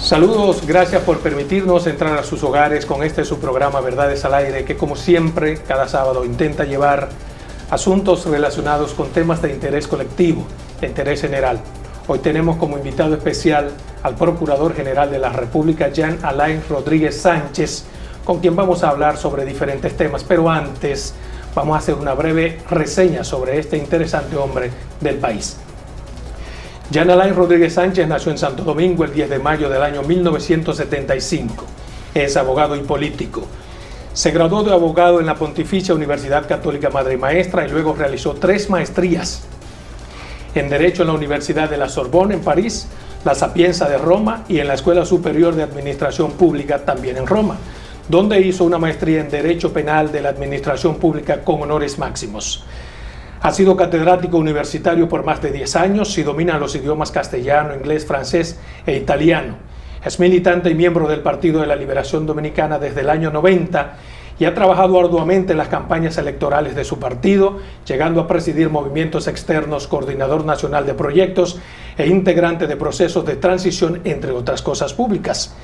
Saludos, gracias por permitirnos entrar a sus hogares con este su programa Verdades al Aire, que como siempre, cada sábado intenta llevar asuntos relacionados con temas de interés colectivo, de interés general. Hoy tenemos como invitado especial al Procurador General de la República, Jean Alain Rodríguez Sánchez, con quien vamos a hablar sobre diferentes temas. Pero antes, vamos a hacer una breve reseña sobre este interesante hombre del país. Jean Alain Rodríguez Sánchez nació en Santo Domingo el 10 de mayo del año 1975. Es abogado y político. Se graduó de abogado en la Pontificia Universidad Católica Madre y Maestra y luego realizó 3 maestrías en Derecho en la Universidad de la Sorbonne en París, la Sapienza de Roma y en la Escuela Superior de Administración Pública también en Roma, donde hizo una maestría en Derecho Penal de la Administración Pública con honores máximos. Ha sido catedrático universitario por más de 10 años y domina los idiomas castellano, inglés, francés e italiano. Es militante y miembro del Partido de la Liberación Dominicana desde el año 90 y ha trabajado arduamente en las campañas electorales de su partido, llegando a presidir movimientos externos, coordinador nacional de proyectos e integrante de procesos de transición, entre otras cosas públicas.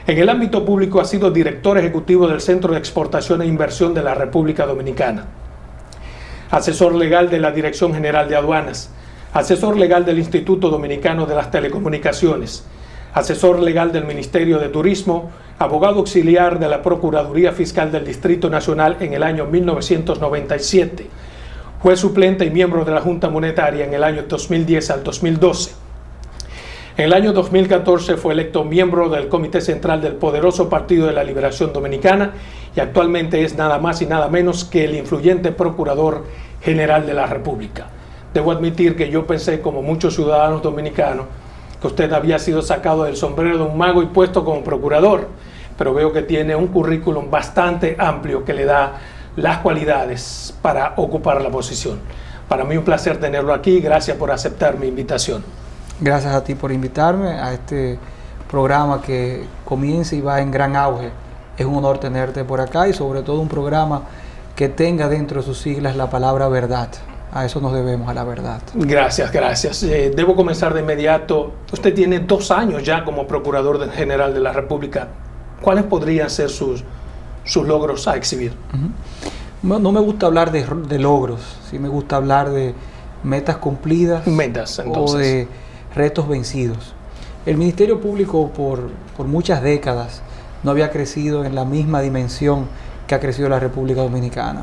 En el ámbito público ha sido director ejecutivo del Centro de Exportación e Inversión de la República Dominicana, asesor legal de la Dirección General de Aduanas, asesor legal del Instituto Dominicano de las Telecomunicaciones, asesor legal del Ministerio de Turismo, abogado auxiliar de la Procuraduría Fiscal del Distrito Nacional en el año 1997, juez suplente y miembro de la Junta Monetaria en el año 2010 al 2012. En el año 2014 fue electo miembro del Comité Central del poderoso Partido de la Liberación Dominicana y actualmente es nada más y nada menos que el influyente Procurador General de la República. Debo admitir que yo pensé, como muchos ciudadanos dominicanos, que usted había sido sacado del sombrero de un mago y puesto como procurador, pero veo que tiene un currículum bastante amplio que le da las cualidades para ocupar la posición. Para mí un placer tenerlo aquí, gracias por aceptar mi invitación. Gracias a ti por invitarme a este programa que comienza y va en gran auge. Es un honor tenerte por acá y sobre todo un programa que tenga dentro de sus siglas la palabra verdad. A eso nos debemos, a la verdad. Gracias, gracias. Debo comenzar de inmediato. Usted tiene 2 años ya como Procurador General de la República. ¿Cuáles podrían ser sus logros a exhibir? No me gusta hablar de logros, sí me gusta hablar de metas cumplidas. Metas, entonces. O de retos vencidos. El Ministerio Público por muchas décadas no había crecido en la misma dimensión que ha crecido la República Dominicana.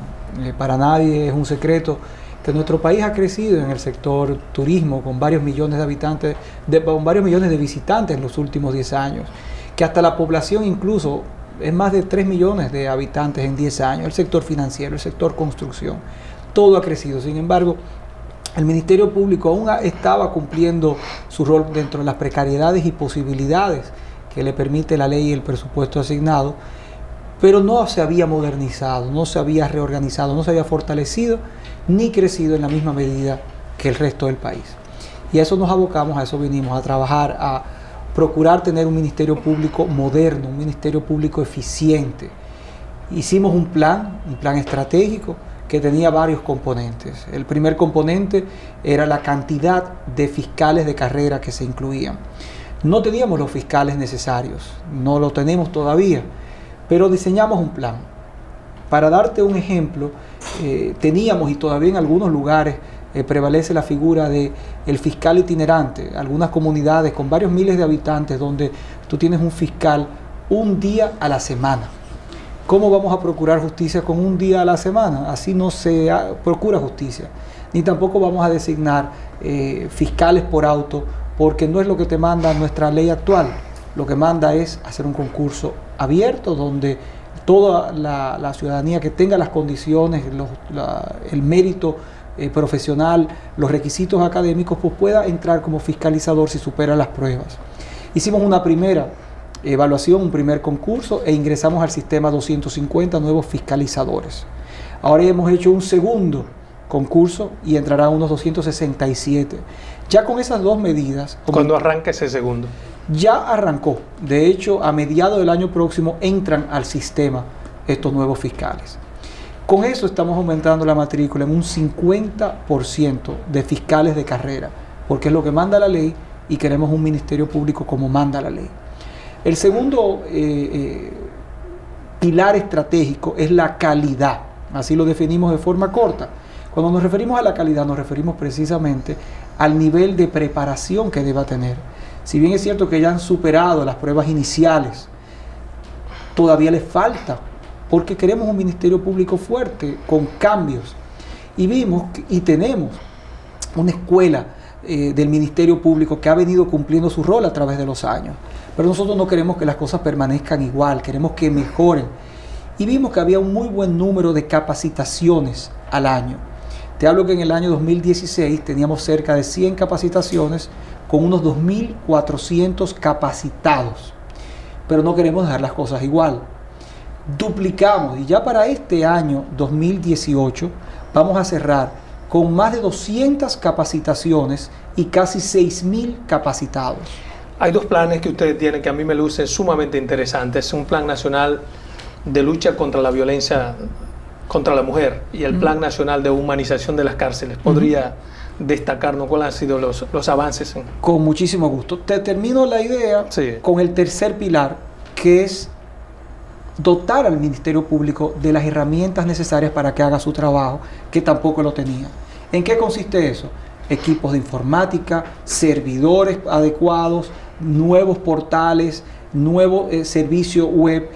Para nadie es un secreto que nuestro país ha crecido en el sector turismo con varios millones de habitantes, con varios millones de visitantes en los últimos 10 años, que hasta la población incluso es más de 3 millones de habitantes en 10 años, el sector financiero, el sector construcción, todo ha crecido. Sin embargo, el Ministerio Público aún estaba cumpliendo su rol dentro de las precariedades y posibilidades que le permite la ley y el presupuesto asignado, pero no se había modernizado, no se había reorganizado, no se había fortalecido ni crecido en la misma medida que el resto del país. Y a eso nos abocamos, a eso vinimos, a trabajar, a procurar tener un Ministerio Público moderno, un Ministerio Público eficiente. Hicimos un plan estratégico que tenía varios componentes. El primer componente era la cantidad de fiscales de carrera que se incluían. No teníamos los fiscales necesarios, no lo tenemos todavía, pero diseñamos un plan. Para darte un ejemplo, teníamos y todavía en algunos lugares prevalece la figura del fiscal itinerante. Algunas comunidades con varios miles de habitantes donde tú tienes un fiscal un día a la semana. ¿Cómo vamos a procurar justicia con un día a la semana? Así no se procura justicia. Ni tampoco vamos a designar fiscales por auto, porque no es lo que te manda nuestra ley actual. Lo que manda es hacer un concurso abierto donde toda la ciudadanía que tenga las condiciones, el mérito profesional, los requisitos académicos, pues pueda entrar como fiscalizador si supera las pruebas. Hicimos una primera evaluación, un primer concurso e ingresamos al sistema 250 nuevos fiscalizadores. Ahora hemos hecho un segundo concurso y entrarán unos 267. Ya con esas 2 medidas... ¿Cuándo arranca ese segundo? Ya arrancó. De hecho, a mediados del año próximo entran al sistema estos nuevos fiscales. Con eso estamos aumentando la matrícula en un 50% de fiscales de carrera, porque es lo que manda la ley y queremos un Ministerio Público como manda la ley. El segundo pilar estratégico es la calidad, así lo definimos de forma corta. Cuando nos referimos a la calidad, nos referimos precisamente al nivel de preparación que deba tener. Si bien es cierto que ya han superado las pruebas iniciales, todavía les falta, porque queremos un Ministerio Público fuerte, con cambios. Y vimos y tenemos una escuela del Ministerio Público que ha venido cumpliendo su rol a través de los años. Pero nosotros no queremos que las cosas permanezcan igual, queremos que mejoren. Y vimos que había un muy buen número de capacitaciones al año. Te hablo que en el año 2016 teníamos cerca de 100 capacitaciones con unos 2.400 capacitados. Pero no queremos dejar las cosas igual. Duplicamos y ya para este año 2018 vamos a cerrar con más de 200 capacitaciones y casi 6.000 capacitados. Hay dos planes que ustedes tienen que a mí me lucen sumamente interesantes. Un plan nacional de lucha contra la violencia contra la mujer y el plan nacional de humanización de las cárceles. ¿Podría destacarnos cuáles han sido los avances? Con muchísimo gusto. Te termino la idea con el tercer pilar, que es dotar al Ministerio Público de las herramientas necesarias para que haga su trabajo, que tampoco lo tenía. ¿En qué consiste eso? Equipos de informática, servidores adecuados, nuevos portales, nuevo servicio web,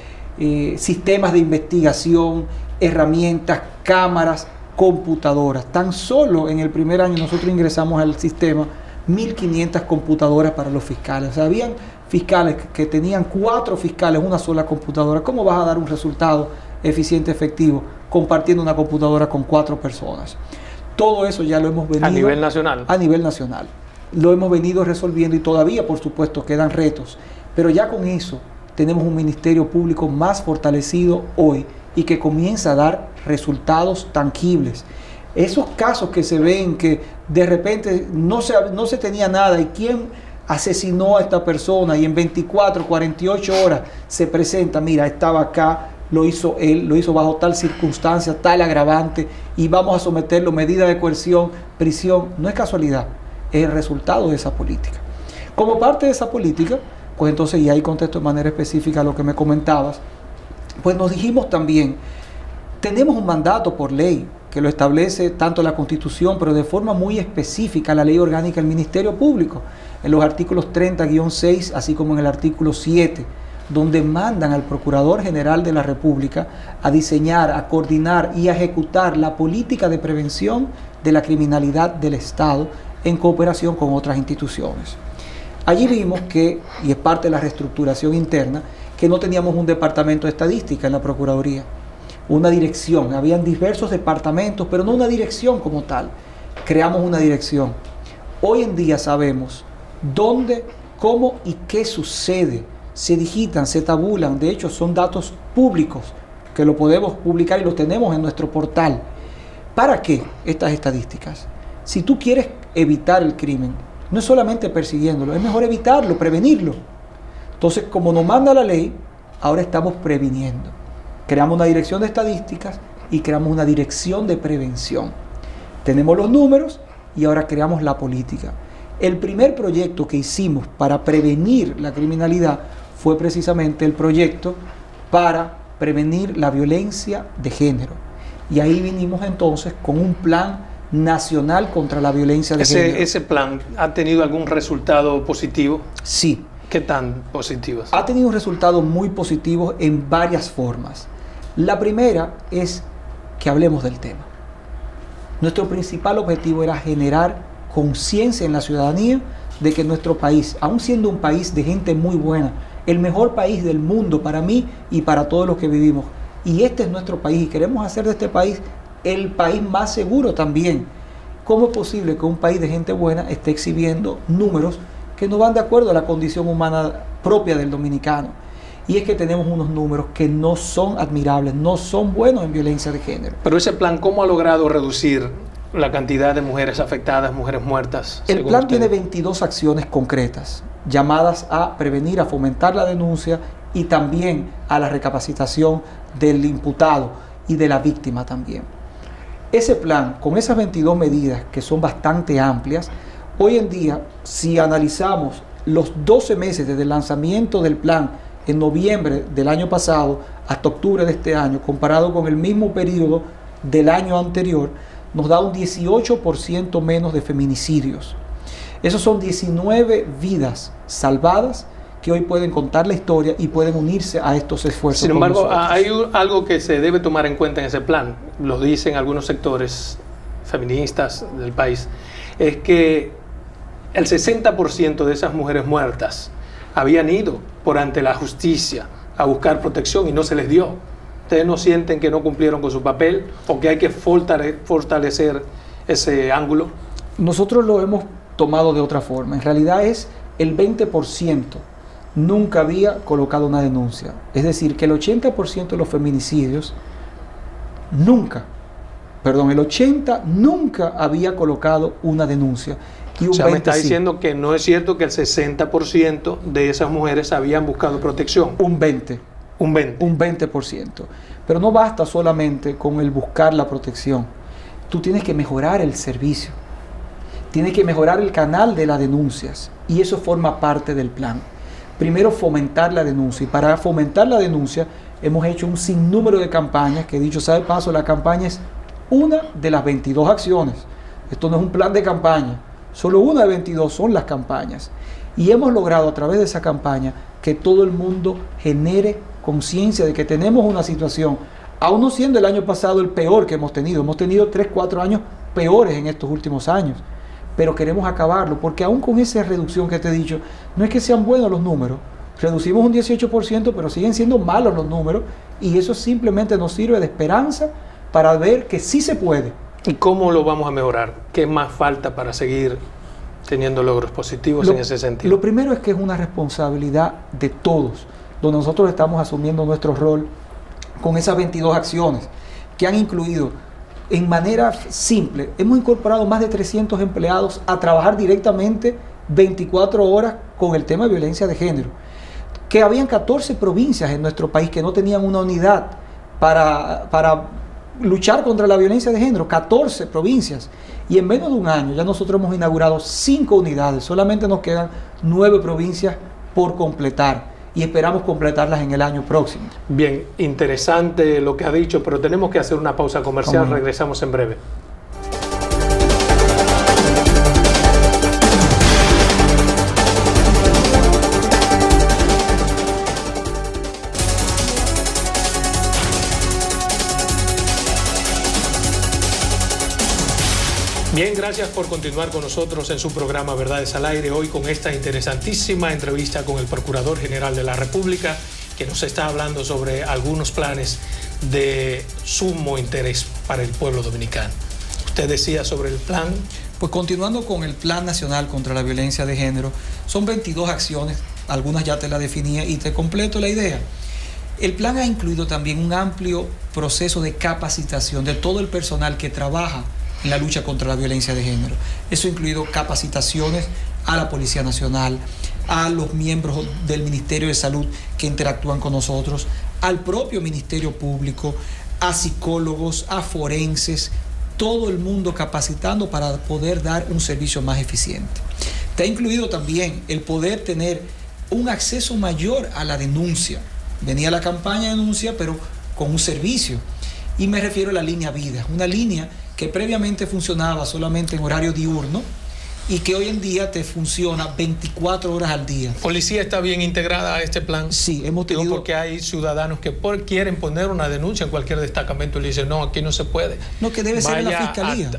sistemas de investigación, herramientas, cámaras, computadoras. Tan solo en el primer año nosotros ingresamos al sistema 1.500 computadoras para los fiscales. O sea, habían fiscales que tenían 4 fiscales, una sola computadora. ¿Cómo vas a dar un resultado eficiente, efectivo, compartiendo una computadora con 4 personas? Todo eso ya lo hemos venido... A nivel nacional. A nivel nacional. Lo hemos venido resolviendo y todavía, por supuesto, quedan retos. Pero ya con eso tenemos un Ministerio Público más fortalecido hoy y que comienza a dar resultados tangibles. Esos casos que se ven que de repente no se tenía nada y quién asesinó a esta persona y en 24, 48 horas se presenta, mira, estaba acá, lo hizo él, lo hizo bajo tal circunstancia, tal agravante y vamos a someterlo a medida de coerción, prisión. No es casualidad, es el resultado de esa política. Como parte de esa política, pues entonces, y ahí contesto de manera específica lo que me comentabas, pues nos dijimos también, tenemos un mandato por ley que lo establece tanto la Constitución, pero de forma muy específica la Ley Orgánica del Ministerio Público, en los artículos 30-6, así como en el artículo 7, donde mandan al Procurador General de la República a diseñar, a coordinar y a ejecutar la política de prevención de la criminalidad del Estado en cooperación con otras instituciones. Allí vimos que, y es parte de la reestructuración interna, que no teníamos un departamento de estadística en la Procuraduría, una dirección. Habían diversos departamentos, pero no una dirección como tal. Creamos una dirección. Hoy en día sabemos dónde, cómo y qué sucede. Se digitan, se tabulan. De hecho, son datos públicos que lo podemos publicar y lo tenemos en nuestro portal. ¿Para qué estas estadísticas? Si tú quieres evitar el crimen, no es solamente persiguiéndolo, es mejor evitarlo, prevenirlo. Entonces, como nos manda la ley, ahora estamos previniendo. Creamos una dirección de estadísticas y creamos una dirección de prevención. Tenemos los números y ahora creamos la política. El primer proyecto que hicimos para prevenir la criminalidad fue precisamente el proyecto para prevenir la violencia de género. Y ahí vinimos entonces con un plan nacional contra la violencia de género. ¿Ese plan ha tenido algún resultado positivo? Sí. ¿Qué tan positivos? Ha tenido resultados muy positivos en varias formas. La primera es que hablemos del tema. Nuestro principal objetivo era generar conciencia en la ciudadanía de que nuestro país, aun siendo un país de gente muy buena, el mejor país del mundo para mí y para todos los que vivimos, y este es nuestro país y queremos hacer de este país el país más seguro también. ¿Cómo es posible que un país de gente buena esté exhibiendo números que no van de acuerdo a la condición humana propia del dominicano? Y es que tenemos unos números que no son admirables, no son buenos en violencia de género. Pero ese plan, ¿cómo ha logrado reducir la cantidad de mujeres afectadas, mujeres muertas? El plan tiene 22 acciones concretas, llamadas a prevenir, a fomentar la denuncia y también a la recapacitación del imputado y de la víctima también. Ese plan, con esas 22 medidas que son bastante amplias, hoy en día, si analizamos los 12 meses desde el lanzamiento del plan en noviembre del año pasado hasta octubre de este año, comparado con el mismo periodo del año anterior, nos da un 18% menos de feminicidios. Esos son 19 vidas salvadas que hoy pueden contar la historia y pueden unirse a estos esfuerzos. Sin embargo, hay algo que se debe tomar en cuenta en ese plan, lo dicen algunos sectores feministas del país, es que el 60% de esas mujeres muertas habían ido por ante la justicia a buscar protección y no se les dio. ¿Ustedes no sienten que no cumplieron con su papel o que hay que fortalecer ese ángulo? Nosotros lo hemos tomado de otra forma. En realidad es el 20% nunca había colocado una denuncia. Es decir, que el 80% de los feminicidios el 80% nunca había colocado una denuncia. Y un 20% me está diciendo que no es cierto que el 60% de esas mujeres habían buscado protección. Un 20%. Pero no basta solamente con el buscar la protección. Tú tienes que mejorar el servicio. Tienes que mejorar el canal de las denuncias. Y eso forma parte del plan. Primero, fomentar la denuncia. Y para fomentar la denuncia, hemos hecho un sinnúmero de campañas, que dicho sea de paso, la campaña es una de las 22 acciones. Esto no es un plan de campaña. Solo una de 22 son las campañas. Y hemos logrado a través de esa campaña que todo el mundo genere conciencia de que tenemos una situación, aún no siendo el año pasado el peor que hemos tenido 3-4 años peores en estos últimos años, pero queremos acabarlo, porque aún con esa reducción que te he dicho, no es que sean buenos los números, reducimos un 18%, pero siguen siendo malos los números, y eso simplemente nos sirve de esperanza para ver que sí se puede. ¿Y cómo lo vamos a mejorar? ¿Qué más falta para seguir teniendo logros positivos en ese sentido? Lo primero es que es una responsabilidad de todos, donde nosotros estamos asumiendo nuestro rol con esas 22 acciones que han incluido, en manera simple, hemos incorporado más de 300 empleados a trabajar directamente 24 horas con el tema de violencia de género, que habían 14 provincias en nuestro país que no tenían una unidad para luchar contra la violencia de género, 14 provincias, y en menos de un año ya nosotros hemos inaugurado 5 unidades, solamente nos quedan 9 provincias por completar y esperamos completarlas en el año próximo. Bien, interesante lo que ha dicho, pero tenemos que hacer una pausa comercial, regresamos en breve. Bien, gracias por continuar con nosotros en su programa Verdades al Aire, hoy con esta interesantísima entrevista con el Procurador General de la República, que nos está hablando sobre algunos planes de sumo interés para el pueblo dominicano. Usted decía sobre el plan. Pues continuando con el Plan Nacional contra la Violencia de Género, son 22 acciones, algunas ya te las definía y te completo la idea. El plan ha incluido también un amplio proceso de capacitación de todo el personal que trabaja en la lucha contra la violencia de género. Eso ha incluido capacitaciones a la Policía Nacional, a los miembros del Ministerio de Salud que interactúan con nosotros, al propio Ministerio Público, a psicólogos, a forenses, todo el mundo capacitando para poder dar un servicio más eficiente. Te ha incluido también el poder tener un acceso mayor a la denuncia. Venía la campaña de denuncia, pero con un servicio. Y me refiero a la línea Vida, una línea que previamente funcionaba solamente en horario diurno y que hoy en día te funciona 24 horas al día. ¿Policía está bien integrada a este plan? Sí, hemos tenido... Porque hay ciudadanos que quieren poner una denuncia en cualquier destacamento y le dicen, no, aquí no se puede. No, que debe ser en la Fiscalía.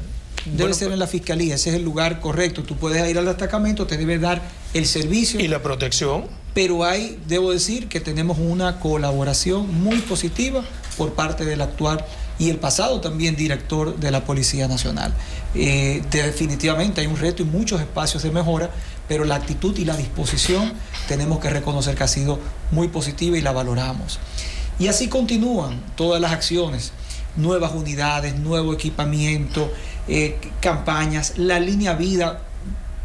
Debe ser en la Fiscalía, ese es el lugar correcto. Tú puedes ir al destacamento, te debe dar el servicio. ¿Y la protección? Pero ahí debo decir que tenemos una colaboración muy positiva por parte del actual y el pasado también director de la Policía Nacional. Definitivamente hay un reto y muchos espacios de mejora, pero la actitud y la disposición tenemos que reconocer que ha sido muy positiva y la valoramos. Y así continúan todas las acciones, nuevas unidades, nuevo equipamiento, campañas, la línea Vida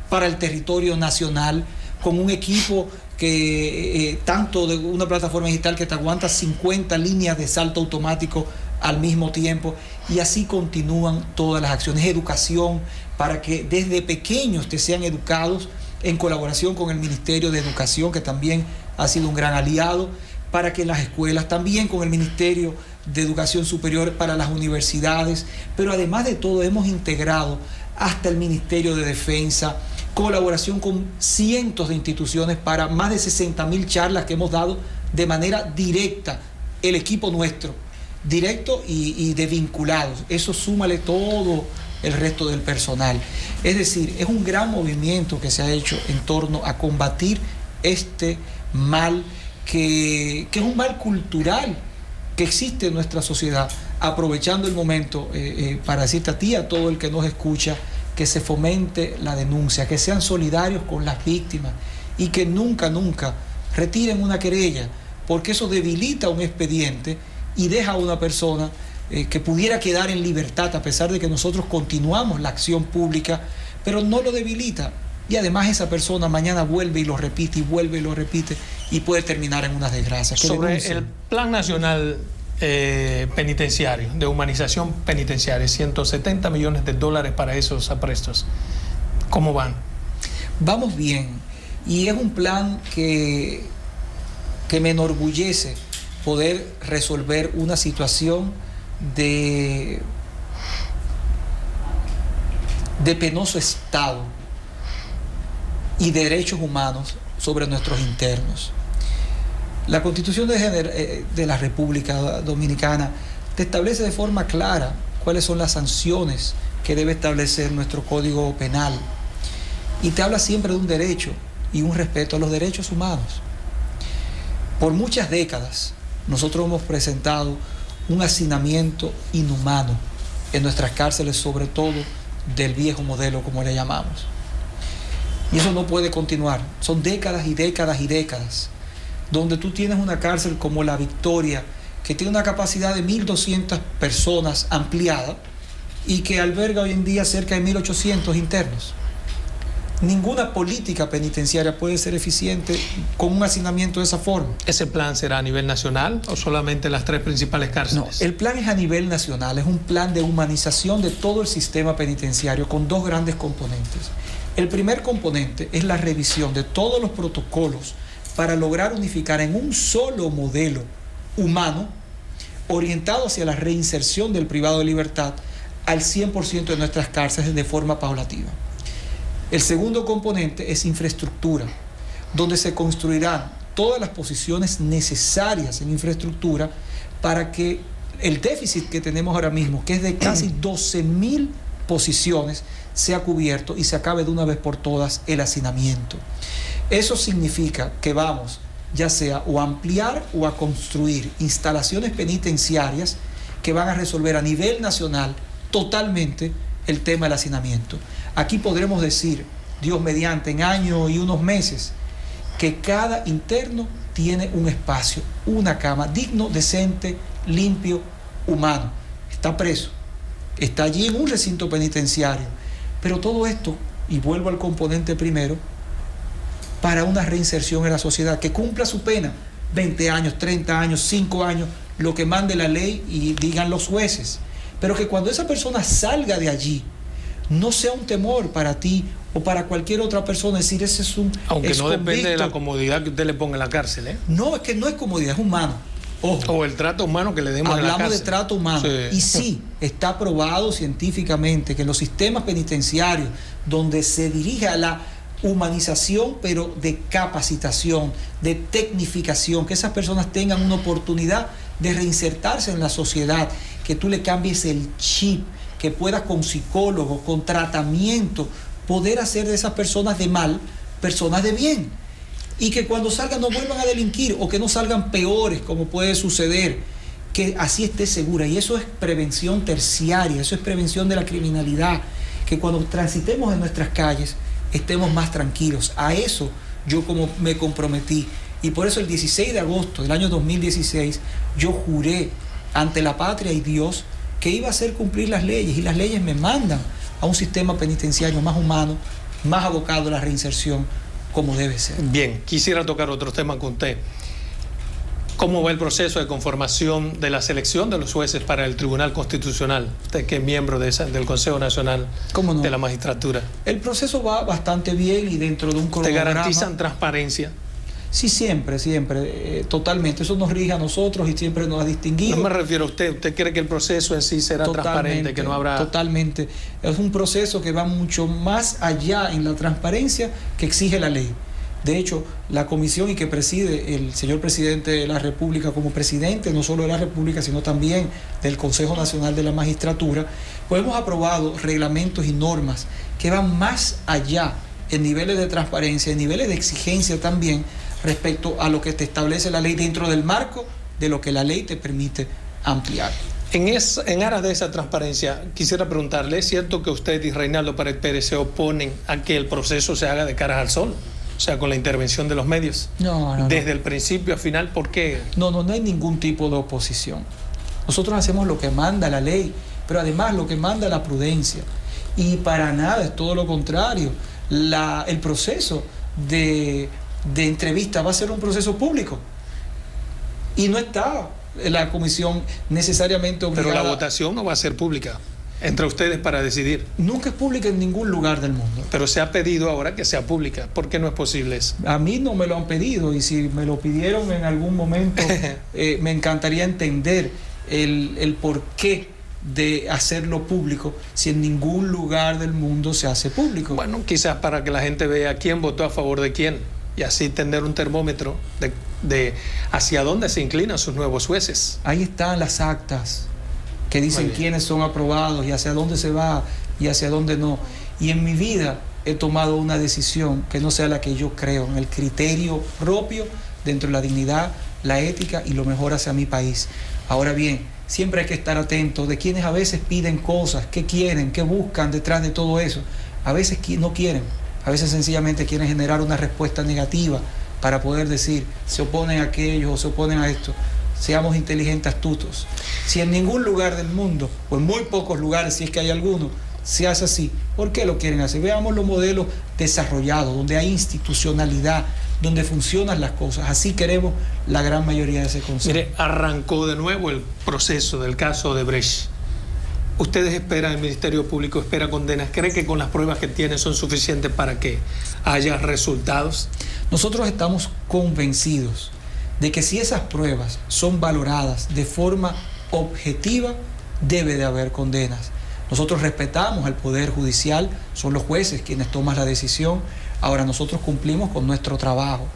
para el territorio nacional, con un equipo que tanto de una plataforma digital que te aguanta 50 líneas de salto automático al mismo tiempo, y así continúan todas las acciones. Educación, para que desde pequeños te sean educados en colaboración con el Ministerio de Educación, que también ha sido un gran aliado, para que las escuelas, también con el Ministerio de Educación Superior para las universidades, pero además de todo hemos integrado hasta el Ministerio de Defensa, colaboración con cientos de instituciones para más de 60.000 charlas que hemos dado de manera directa, el equipo nuestro, directo y de vinculados. Eso súmale todo el resto del personal. Es decir, es un gran movimiento que se ha hecho en torno a combatir este mal que es un mal cultural que existe en nuestra sociedad. Aprovechando el momento para decirte a ti y a todo el que nos escucha que se fomente la denuncia, que sean solidarios con las víctimas y que nunca retiren una querella, porque eso debilita un expediente y deja a una persona que pudiera quedar en libertad a pesar de que nosotros continuamos la acción pública, pero no lo debilita. Y además esa persona mañana vuelve y lo repite y vuelve y lo repite y puede terminar en una desgracia. Sobre el Plan Nacional Penitenciario, de humanización penitenciaria, 170 millones de dólares para esos aprestos, ¿cómo van? Vamos bien, y es un plan que me enorgullece poder resolver una situación de penoso estado y derechos humanos sobre nuestros internos. La Constitución de la República Dominicana te establece de forma clara cuáles son las sanciones que debe establecer nuestro Código Penal y te habla siempre de un derecho y un respeto a los derechos humanos. Por muchas décadas nosotros hemos presentado un hacinamiento inhumano en nuestras cárceles, sobre todo del viejo modelo, como le llamamos. Y eso no puede continuar. Son décadas y décadas y décadas donde tú tienes una cárcel como La Victoria, que tiene una capacidad de 1.200 personas ampliada y que alberga hoy en día cerca de 1.800 internos. Ninguna política penitenciaria puede ser eficiente con un hacinamiento de esa forma. ¿Ese plan será a nivel nacional o solamente las 3 principales cárceles? No, el plan es a nivel nacional, es un plan de humanización de todo el sistema penitenciario con 2 grandes componentes. El primer componente es la revisión de todos los protocolos para lograr unificar en un solo modelo humano orientado hacia la reinserción del privado de libertad al 100% de nuestras cárceles de forma paulativa. El segundo componente es infraestructura, donde se construirán todas las posiciones necesarias en infraestructura para que el déficit que tenemos ahora mismo, que es de casi 12.000 posiciones, sea cubierto y se acabe de una vez por todas el hacinamiento. Eso significa que vamos, ya sea o a ampliar o a construir instalaciones penitenciarias que van a resolver a nivel nacional totalmente el tema del hacinamiento. Aquí podremos decir, Dios mediante, en años y unos meses, que cada interno tiene un espacio, una cama, digno, decente, limpio, humano. Está preso, está allí en un recinto penitenciario. Pero todo esto, y vuelvo al componente primero, para una reinserción en la sociedad, que cumpla su pena, 20 años, 30 años, 5 años, lo que mande la ley y digan los jueces. Pero que cuando esa persona salga de allí, no sea un temor para ti o para cualquier otra persona decir ese es un aunque no depende de la comodidad que usted le ponga en la cárcel, ¿eh? No, es que no es comodidad, es humano. Ojo, o el trato humano que le demos en la cárcel. Hablamos de trato humano. Sí. Y sí, está probado científicamente que en los sistemas penitenciarios donde se dirige a la humanización, pero de capacitación, de tecnificación, que esas personas tengan una oportunidad de reinsertarse en la sociedad, que tú le cambies el chip, que puedas con psicólogos, con tratamiento, poder hacer de esas personas de mal, personas de bien. Y que cuando salgan no vuelvan a delinquir o que no salgan peores, como puede suceder, que así esté segura. Y eso es prevención terciaria, eso es prevención de la criminalidad, que cuando transitemos en nuestras calles estemos más tranquilos. A eso yo como me comprometí. Y por eso el 16 de agosto del año 2016 yo juré ante la patria y Dios que iba a hacer cumplir las leyes, y las leyes me mandan a un sistema penitenciario más humano, más abocado a la reinserción, como debe ser. Bien, quisiera tocar otro tema con usted. ¿Cómo va el proceso de conformación de la selección de los jueces para el Tribunal Constitucional? Usted que es miembro del Consejo Nacional de la Magistratura. El proceso va bastante bien y dentro de un cronograma. ¿Te garantizan transparencia? Sí, siempre, totalmente. Eso nos rige a nosotros y siempre nos ha distinguido. No me refiero a usted. ¿Usted cree que el proceso en sí será transparente, que no habrá...? Totalmente. Es un proceso que va mucho más allá en la transparencia que exige la ley. De hecho, la comisión y que preside el señor presidente de la República como presidente, no solo de la República, sino también del Consejo Nacional de la Magistratura, pues hemos aprobado reglamentos y normas que van más allá en niveles de transparencia, en niveles de exigencia también, respecto a lo que te establece la ley dentro del marco de lo que la ley te permite ampliar. En aras de esa transparencia, quisiera preguntarle, ¿es cierto que usted y Reinaldo Pared Pérez se oponen a que el proceso se haga de caras al sol? O sea, con la intervención de los medios. No. Desde el principio a final, ¿por qué? No hay ningún tipo de oposición. Nosotros hacemos lo que manda la ley, pero además lo que manda la prudencia. Y para nada, es todo lo contrario. El proceso de entrevista va a ser un proceso público. Y no está la comisión necesariamente obligada. Pero la votación no va a ser pública entre ustedes para decidir. Nunca es pública en ningún lugar del mundo. Pero se ha pedido ahora que sea pública. ¿Por qué no es posible eso? A mí no me lo han pedido y si me lo pidieron en algún momento, me encantaría entender el porqué de hacerlo público si en ningún lugar del mundo se hace público. Bueno, quizás para que la gente vea quién votó a favor de quién y así tener un termómetro de hacia dónde se inclinan sus nuevos jueces. Ahí están las actas que dicen quiénes son aprobados y hacia dónde se va y hacia dónde no. Y en mi vida he tomado una decisión que no sea la que yo creo, en el criterio propio dentro de la dignidad, la ética y lo mejor hacia mi país. Ahora bien, siempre hay que estar atento de quienes a veces piden cosas, qué quieren, qué buscan detrás de todo eso. A veces no quieren, a veces sencillamente quieren generar una respuesta negativa para poder decir, se oponen a aquello o se oponen a esto. Seamos inteligentes, astutos. Si en ningún lugar del mundo, o en muy pocos lugares, si es que hay alguno, se hace así, ¿por qué lo quieren hacer? Veamos los modelos desarrollados, donde hay institucionalidad, donde funcionan las cosas. Así queremos la gran mayoría de ese consejo. Mire, arrancó de nuevo el proceso del caso de Brecht. ¿Ustedes esperan, el Ministerio Público espera condenas? ¿Cree que con las pruebas que tienen son suficientes para que haya resultados? Nosotros estamos convencidos de que si esas pruebas son valoradas de forma objetiva, debe de haber condenas. Nosotros respetamos al Poder Judicial, son los jueces quienes toman la decisión. Ahora nosotros cumplimos con nuestro trabajo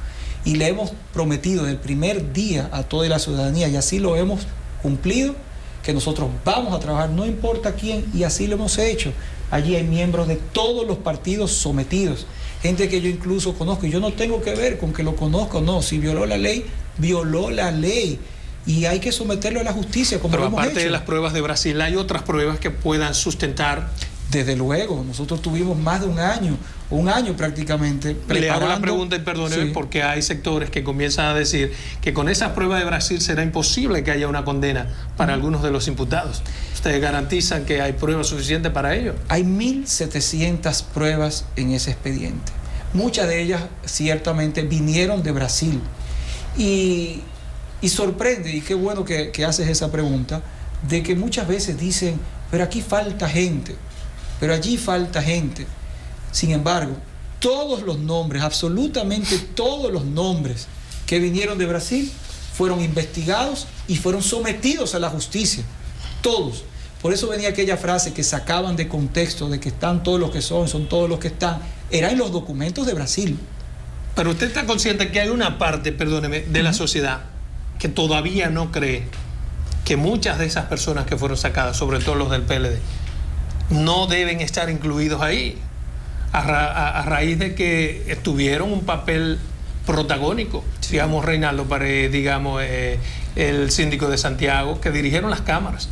y le hemos prometido desde el primer día a toda la ciudadanía, y así lo hemos cumplido, que nosotros vamos a trabajar, no importa quién, y así lo hemos hecho. Allí hay miembros de todos los partidos sometidos, gente que yo incluso conozco, y yo no tengo que ver con que lo conozco, no, si violó la ley, violó la ley, y hay que someterlo a la justicia, como lo hemos hecho. Pero aparte de las pruebas de Brasil, ¿hay otras pruebas que puedan sustentar? Desde luego, nosotros tuvimos más de un año prácticamente preparando. Le hago la pregunta y perdóneme, sí, porque hay sectores que comienzan a decir que con esas pruebas de Brasil será imposible que haya una condena para algunos de los imputados. ¿Ustedes garantizan que hay pruebas suficientes para ello? Hay 1.700 pruebas en ese expediente. Muchas de ellas ciertamente vinieron de Brasil. Y sorprende, y qué bueno que haces esa pregunta, de que muchas veces dicen, pero aquí falta gente. Pero allí falta gente. Sin embargo, todos los nombres, absolutamente todos los nombres que vinieron de Brasil fueron investigados y fueron sometidos a la justicia. Todos. Por eso venía aquella frase que sacaban de contexto de que están todos los que son todos los que están. Era en los documentos de Brasil. Pero usted está consciente que hay una parte, perdóneme, de la sociedad que todavía no cree que muchas de esas personas que fueron sacadas, sobre todo los del PLD, no deben estar incluidos ahí, a raíz de que tuvieron un papel protagónico, sí, digamos Reinaldo Pared, digamos el síndico de Santiago, que dirigieron las cámaras.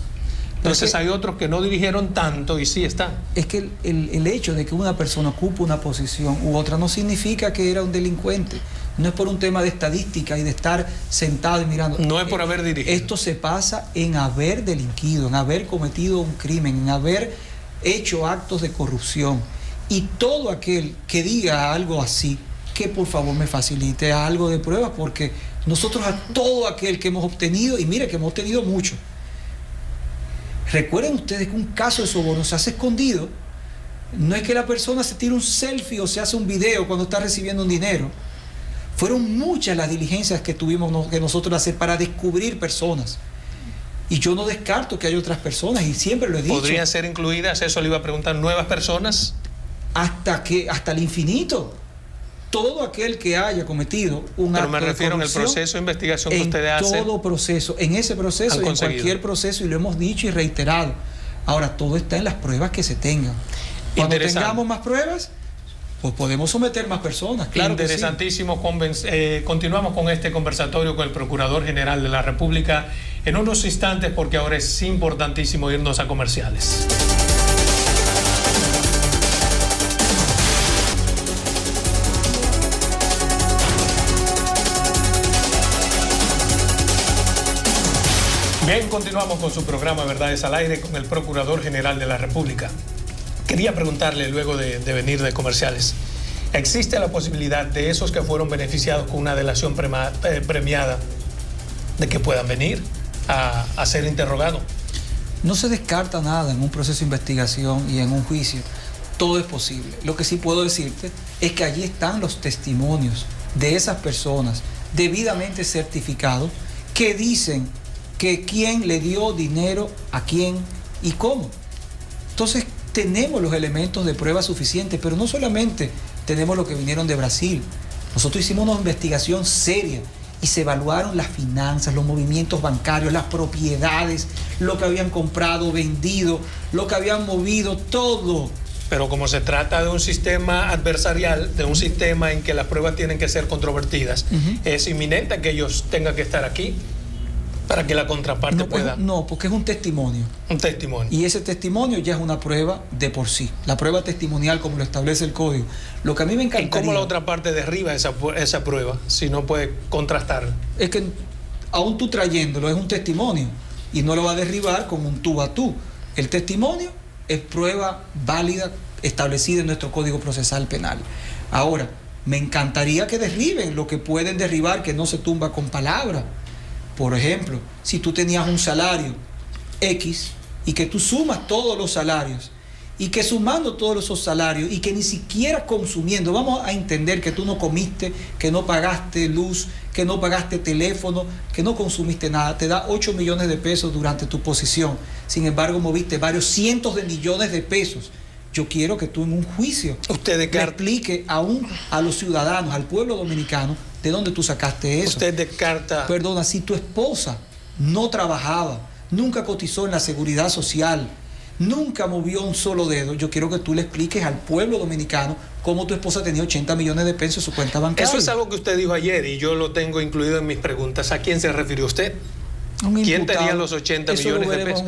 Entonces hay otros que no dirigieron tanto y sí están. Es que el hecho de que una persona ocupe una posición u otra no significa que era un delincuente. No es por un tema de estadística y de estar sentado y mirando. No es por haber dirigido. Esto se pasa en haber delinquido, en haber cometido un crimen, en haber hecho actos de corrupción. Y todo aquel que diga algo así, que por favor me facilite algo de pruebas, porque Nosotros a todo aquel que hemos obtenido, y mire que hemos obtenido mucho. Recuerden ustedes que un caso de soborno se hace escondido. No es que la persona se tire un selfie o se hace un video cuando está recibiendo un dinero. Fueron muchas las diligencias que tuvimos que nosotros hacer para descubrir personas. Y yo no descarto que hay otras personas, y siempre lo he dicho. ¿Podrían ser incluidas, eso le iba a preguntar, nuevas personas? Hasta el infinito. Todo aquel que haya cometido un acto de corrupción. Pero me refiero en el proceso de investigación que ustedes hacen. En todo proceso, en ese proceso y en cualquier proceso, y lo hemos dicho y reiterado. Ahora, todo está en las pruebas que se tengan. Cuando tengamos más pruebas, pues podemos someter más personas. Claro. Interesantísimo. Continuamos con este conversatorio con el Procurador General de la República en unos instantes, porque ahora es importantísimo irnos a comerciales. Bien, continuamos con su programa Verdades al Aire con el Procurador General de la República. Quería preguntarle, luego de venir de comerciales, ¿existe la posibilidad de esos que fueron beneficiados con una delación premiada de que puedan venir a ser interrogados? No se descarta nada en un proceso de investigación y en un juicio. Todo es posible. Lo que sí puedo decirte es que allí están los testimonios de esas personas debidamente certificados que dicen que quién le dio dinero a quién y cómo. Entonces, tenemos los elementos de prueba suficientes, pero no solamente tenemos lo que vinieron de Brasil. Nosotros hicimos una investigación seria y se evaluaron las finanzas, los movimientos bancarios, las propiedades, lo que habían comprado, vendido, lo que habían movido, todo. Pero como se trata de un sistema adversarial, de un sistema en que las pruebas tienen que ser controvertidas, es inminente que ellos tengan que estar aquí para que la contraparte pueda... No, porque es un testimonio. Un testimonio. Y ese testimonio ya es una prueba de por sí. La prueba testimonial, como lo establece el código. Lo que a mí me encantaría... ¿Y cómo la otra parte derriba esa prueba si no puede contrastarla? Es que aún tú trayéndolo es un testimonio y no lo va a derribar con un tú a tú. El testimonio es prueba válida establecida en nuestro Código Procesal Penal. Ahora, me encantaría que derriben lo que pueden derribar, que no se tumba con palabras. Por ejemplo, si tú tenías un salario X y que tú sumas todos los salarios y que sumando todos esos salarios y que ni siquiera consumiendo, vamos a entender que tú no comiste, que no pagaste luz, que no pagaste teléfono, que no consumiste nada, te da 8 millones de pesos durante tu posición. Sin embargo, moviste varios cientos de millones de pesos. Yo quiero que tú en un juicio le explique aún a los ciudadanos, al pueblo dominicano, de dónde tú sacaste eso. Usted descarta... Perdona, si tu esposa no trabajaba, nunca cotizó en la seguridad social, nunca movió un solo dedo, yo quiero que tú le expliques al pueblo dominicano cómo tu esposa tenía 80 millones de pesos en su cuenta bancaria. Eso es algo que usted dijo ayer y yo lo tengo incluido en mis preguntas. ¿A quién se refirió usted? ¿Quién tenía los 80 millones de pesos?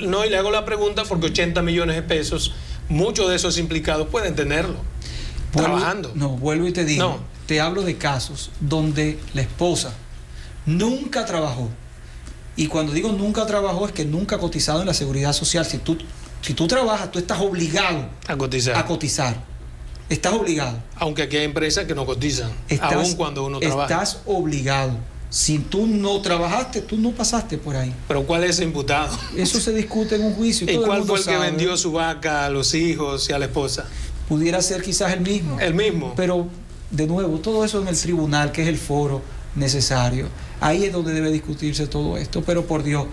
No, y le hago la pregunta porque 80 millones de pesos, muchos de esos implicados pueden tenerlo trabajando. No, vuelvo y te digo, te hablo de casos donde la esposa nunca trabajó. Y cuando digo nunca trabajó es que nunca ha cotizado en la seguridad social. Si tú trabajas, tú estás obligado a cotizar. Estás obligado. Aunque aquí hay empresas que no cotizan, aún cuando uno trabaja. Estás obligado. Si tú no trabajaste, tú no pasaste por ahí. ¿Pero cuál es el imputado? Eso se discute en un juicio. ¿Y cuál fue el que vendió su vaca a los hijos y a la esposa? Pudiera ser quizás el mismo. El mismo. Pero, de nuevo, todo eso en el tribunal, que es el foro necesario. Ahí es donde debe discutirse todo esto. Pero, por Dios,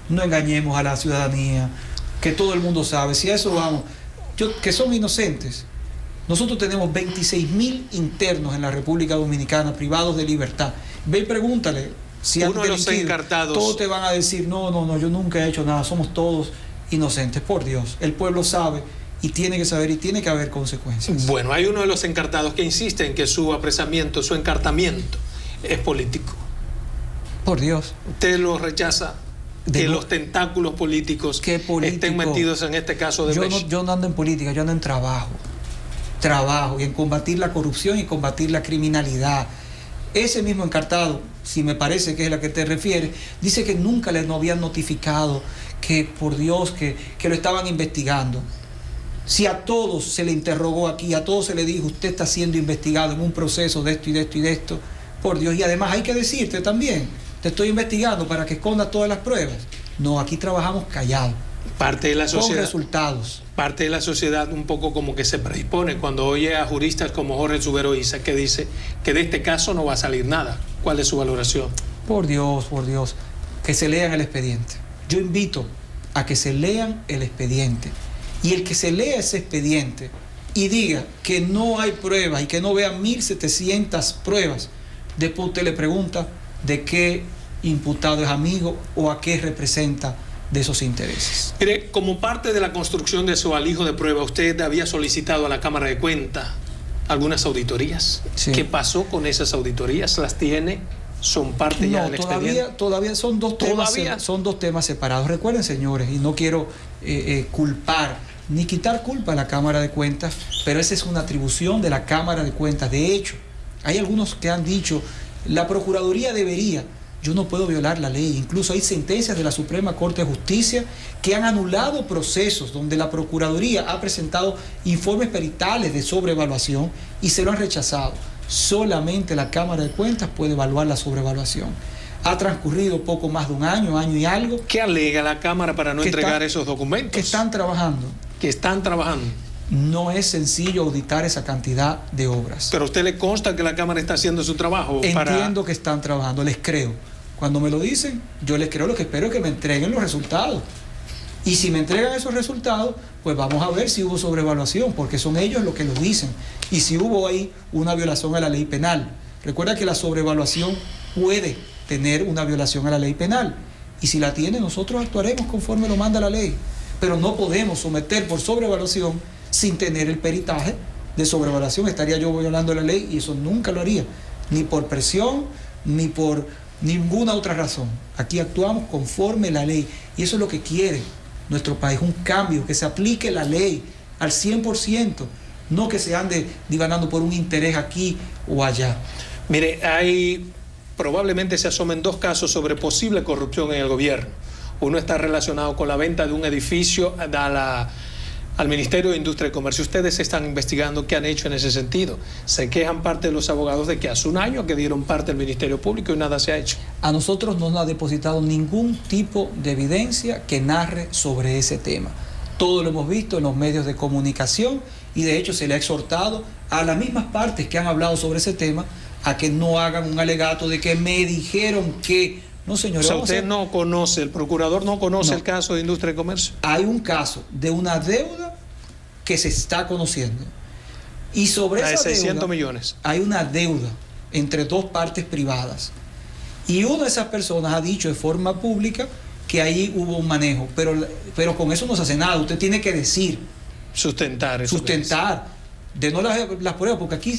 no engañemos a la ciudadanía, que todo el mundo sabe. Si a eso vamos, que son inocentes. Nosotros tenemos 26.000 internos en la República Dominicana, privados de libertad. Ve y pregúntale si uno de los encartados. Todos te van a decir, no, yo nunca he hecho nada, somos todos inocentes. Por Dios, el pueblo sabe y tiene que saber y tiene que haber consecuencias. Bueno, hay uno de los encartados que insiste en que su apresamiento, su encartamiento es político. Por Dios. ¿Usted lo rechaza? Que los tentáculos políticos estén metidos en este caso de Brecht. Yo no ando en política, yo ando en trabajo y en combatir la corrupción y combatir la criminalidad. Ese mismo encartado, si me parece que es la que te refieres, dice que nunca no habían notificado que, por Dios, que lo estaban investigando. Si a todos se le interrogó aquí, a todos se le dijo, usted está siendo investigado en un proceso de esto y de esto y de esto, Por Dios, y además hay que decirte también, te estoy investigando para que escondas todas las pruebas. No, aquí trabajamos callados. Parte de la sociedad, con resultados. Parte de la sociedad un poco como que se predispone cuando oye a juristas como Jorge Subero Isa, que dice que de este caso no va a salir nada. ¿Cuál es su valoración? Por Dios, que se lean el expediente. Yo invito a que se lean el expediente. Y el que se lea ese expediente y diga que no hay pruebas y que no vea 1.700 pruebas, después usted le pregunta de qué imputado es amigo o a qué representa de esos intereses. Mire, como parte de la construcción de su alijo de prueba, usted había solicitado a la Cámara de Cuentas algunas auditorías. Sí. ¿Qué pasó con esas auditorías? ¿Las tiene? ¿Son parte ya del expediente? Todavía son dos temas separados. Recuerden, señores, y no quiero culpar ni quitar culpa a la Cámara de Cuentas, pero esa es una atribución de la Cámara de Cuentas. De hecho, hay algunos que han dicho, la Procuraduría debería. Yo no puedo violar la ley. Incluso hay sentencias de la Suprema Corte de Justicia que han anulado procesos donde la Procuraduría ha presentado informes peritales de sobrevaluación y se lo han rechazado. Solamente la Cámara de Cuentas puede evaluar la sobrevaluación. Ha transcurrido poco más de un año y algo. ¿Qué alega la Cámara para no entregar esos documentos? Que están trabajando. Que están trabajando. No es sencillo auditar esa cantidad de obras. ¿Pero a usted le consta que la Cámara está haciendo su trabajo? Entiendo que están trabajando, les creo. Cuando me lo dicen, yo les creo, lo que espero es que me entreguen los resultados. Y si me entregan esos resultados, pues vamos a ver si hubo sobrevaluación, porque son ellos los que lo dicen. Y si hubo ahí una violación a la ley penal. Recuerda que la sobrevaluación puede tener una violación a la ley penal. Y si la tiene, nosotros actuaremos conforme lo manda la ley. Pero no podemos someter por sobrevaluación sin tener el peritaje de sobrevaluación. Estaría yo violando la ley y eso nunca lo haría. Ni por presión, ni por ninguna otra razón. Aquí actuamos conforme la ley y eso es lo que quiere nuestro país, un cambio, que se aplique la ley al 100%, no que se ande divanando por un interés aquí o allá. Mire, probablemente se asomen dos casos sobre posible corrupción en el gobierno. Uno está relacionado con la venta de un edificio al Ministerio de Industria y Comercio. Ustedes están investigando qué han hecho en ese sentido. Se quejan parte de los abogados de que hace un año que dieron parte al Ministerio Público y nada se ha hecho. A nosotros no nos ha depositado ningún tipo de evidencia que narre sobre ese tema. Todo lo hemos visto en los medios de comunicación y de hecho se le ha exhortado a las mismas partes que han hablado sobre ese tema a que no hagan un alegato de que me dijeron que... No, señor. O sea, usted no conoce, el procurador no conoce el caso de Industria y Comercio. Hay un caso de una deuda que se está conociendo. Y sobre esa 600 deuda, millones. hay una deuda entre dos partes privadas. Y una de esas personas ha dicho de forma pública que ahí hubo un manejo. Pero con eso no se hace nada. Usted tiene que decir. Sustentar. De no las pruebas, porque aquí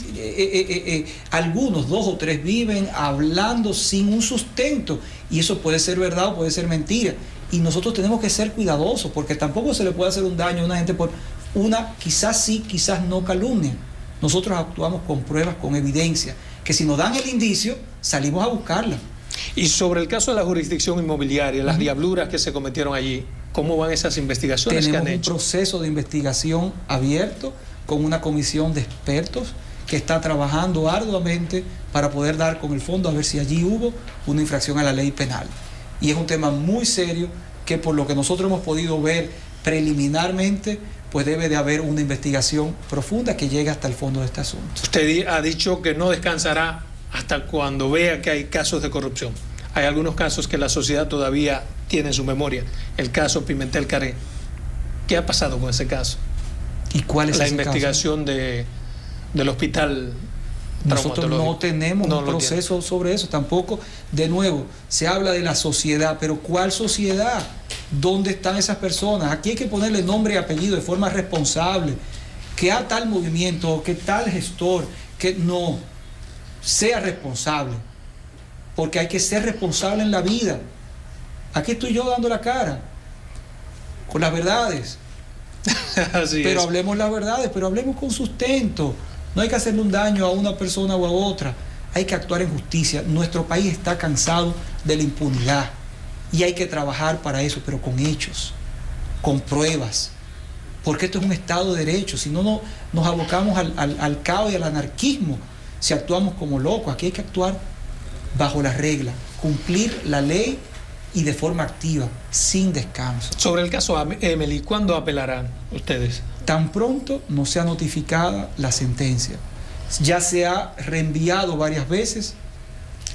algunos, 2 o 3, viven hablando sin un sustento y eso puede ser verdad o puede ser mentira y nosotros tenemos que ser cuidadosos porque tampoco se le puede hacer un daño a una gente por una quizás sí, quizás no calumnia. Nosotros actuamos con pruebas, con evidencia, que si nos dan el indicio salimos a buscarla. Y sobre el caso de la jurisdicción inmobiliaria, las diabluras que se cometieron allí, ¿cómo van esas investigaciones que han hecho? Tenemos un proceso de investigación abierto con una comisión de expertos que está trabajando arduamente para poder dar con el fondo a ver si allí hubo una infracción a la ley penal. Y es un tema muy serio que por lo que nosotros hemos podido ver preliminarmente, pues debe de haber una investigación profunda que llegue hasta el fondo de este asunto. Usted ha dicho que no descansará hasta cuando vea que hay casos de corrupción. Hay algunos casos que la sociedad todavía tiene en su memoria. El caso Pimentel Caré. ¿Qué ha pasado con ese caso? ¿Y cuál es la ese investigación caso? Del hospital Nosotros no tenemos un proceso sobre eso, tampoco. De nuevo, se habla de la sociedad, pero ¿cuál sociedad? ¿Dónde están esas personas? Aquí hay que ponerle nombre y apellido de forma responsable. Que a tal movimiento, que tal gestor, que no sea responsable. Porque hay que ser responsable en la vida. Aquí estoy yo dando la cara, con las verdades. Pero hablemos las verdades, pero hablemos con sustento. No hay que hacerle un daño a una persona o a otra. Hay que actuar en justicia. Nuestro país está cansado de la impunidad y hay que trabajar para eso, pero con hechos, con pruebas. Porque esto es un Estado de Derecho. Si no, nos abocamos al caos y al anarquismo si actuamos como locos. Aquí hay que actuar bajo la regla, cumplir la ley y de forma activa, sin descanso. Sobre el caso Emily, ¿cuándo apelarán ustedes? Tan pronto no sea notificada la sentencia. Ya se ha reenviado varias veces